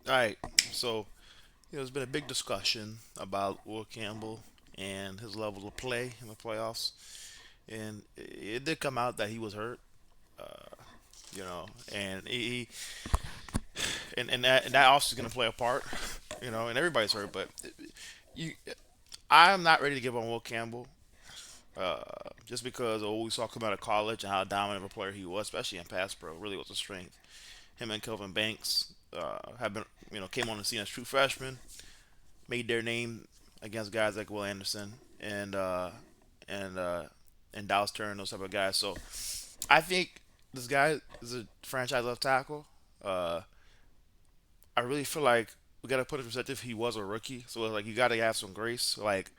All right. So, there's been a big discussion about Will Campbell and his level of play in the playoffs, and it did come out that he was hurt. And and that also is going to play a part. And everybody's hurt, but you, I'm not ready to give on Will Campbell. Just because of what we saw come out of college and how dominant of a player he was, especially in pass pro, really was a strength. Him and Kelvin Banks have been, came on the scene as true freshmen, made their name against guys like Will Anderson and uh, and Dallas Turner, those type of guys. So I think this guy is a franchise left tackle. Uh, I really feel like we got to put in perspective. He was a rookie, so it's like you got to have some grace. Like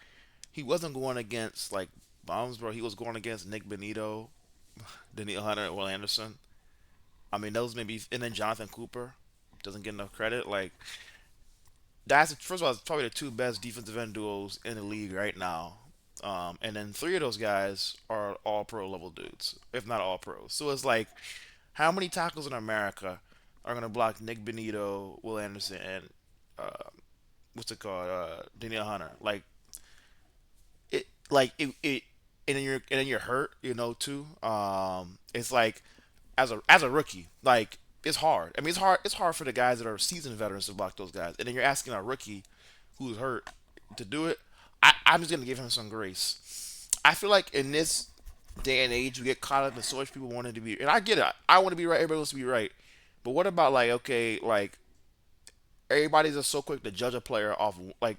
he wasn't going against like bums, bro. He was going against Nick Benito, Daniil Hunter, and Will Anderson. I mean, those maybe, and then Jonathan Cooper doesn't get enough credit. Like that's first of all, it's probably the two best defensive end duos in the league right now. And then three of those guys are all pro level dudes, if not all pros. So it's like, how many tackles in America are gonna block Nick Benito, Will Anderson, and what's it called, Danielle Hunter? Like it, and then you're hurt, too. It's like as a rookie, like it's hard. I mean, it's hard for the guys that are seasoned veterans to block those guys, and then you're asking a rookie who's hurt to do it. I'm just gonna give him some grace. I feel like in this day and age, we get caught up in so much people wanting to be, and I get it. I want to be right. Everybody wants to be right. But what about like, okay, like everybody's just so quick to judge a player off like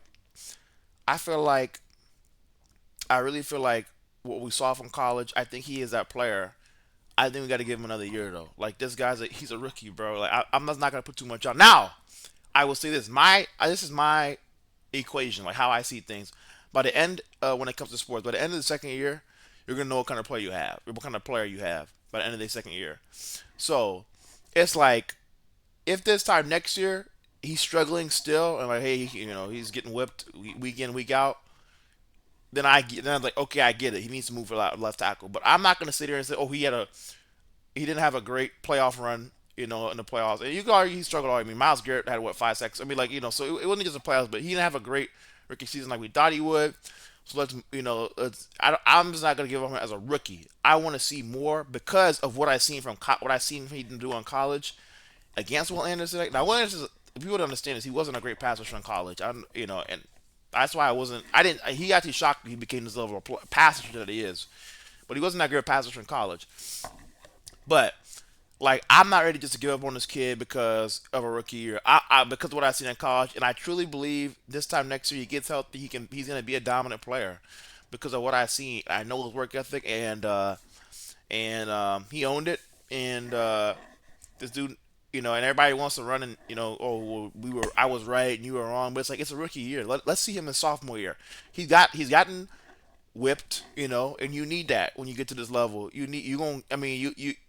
I feel like I really feel like what we saw from college. I think he is that player. I think we got to give him another year though. Like he's a rookie, bro. Like I'm just not gonna put too much on. Now, I will say this: this is my equation, like how I see things. By the end, when it comes to sports, by the end of the second year, you're gonna know what kind of player you have, what kind of player you have by the end of the second year. So it's like if this time next year he's struggling still, and like hey, he's getting whipped week in week out, then I'm like okay, I get it. He needs to move a left tackle, but I'm not gonna sit here and say oh he didn't have a great playoff run, in the playoffs. And you could argue he struggled. I mean, Miles Garrett had what 5 sacks. I mean, like so it wasn't just the playoffs, but he didn't have a great rookie season like we thought he would. So I'm just not gonna give him as a rookie. I want to see more because of what I seen him do in college against Will Anderson. Now, Will Anderson, people don't understand this. He wasn't a great passer in college. And that's why I wasn't. I didn't. He actually shocked me. He became this level of passer that he is, but he wasn't that great passer in college. But like I'm not ready just to give up on this kid because of a rookie year. Because of what I've seen in college, and I truly believe this time next year he gets healthy, he's gonna be a dominant player because of what I've seen. I know his work ethic and he owned it. And this dude, and everybody wants to run and oh well, I was right and you were wrong, but it's like it's a rookie year. Let's see him in sophomore year. He's gotten whipped, and you need that when you get to this level. You going I mean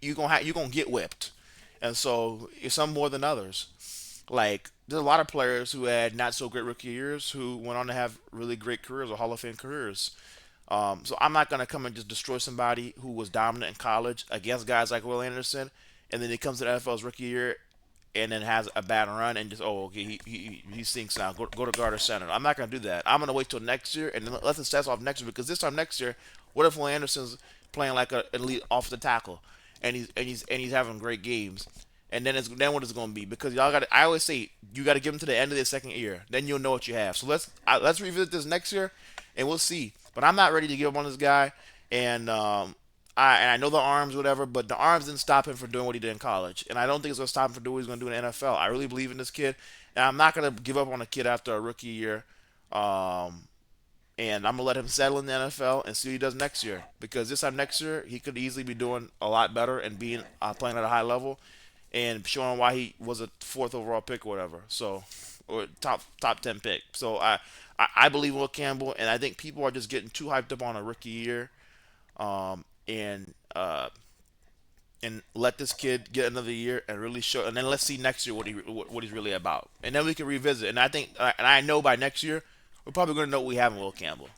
you gonna get whipped, and so some more than others. Like there's a lot of players who had not so great rookie years who went on to have really great careers or Hall of Fame careers. So I'm not gonna come and just destroy somebody who was dominant in college against guys like Will Anderson, and then he comes to the NFL's rookie year and then has a bad run and just okay he sinks now go to guard or center. I'm not gonna do that. I'm gonna wait till next year and then let the stats off next year because this time next year, what if Will Anderson's playing like an elite off the tackle and he's having great games. And then what is it going to be? Because y'all got. I always say you got to give him to the end of the second year. Then you'll know what you have. So let's revisit this next year, and we'll see. But I'm not ready to give up on this guy, and I know the arms, whatever, but the arms didn't stop him from doing what he did in college, and I don't think it's gonna stop him from doing what he's gonna do in the NFL. I really believe in this kid, and I'm not gonna give up on a kid after a rookie year. Um, and I'm gonna let him settle in the NFL and see what he does next year. Because this time next year, he could easily be doing a lot better and being playing at a high level, and showing why he was a fourth overall pick or whatever. So, or top 10 pick. So I believe in Will Campbell, and I think people are just getting too hyped up on a rookie year, and let this kid get another year and really show, and then let's see next year what he's really about, and then we can revisit. And I think, and I know by next year we're probably going to know what we have in Will Campbell.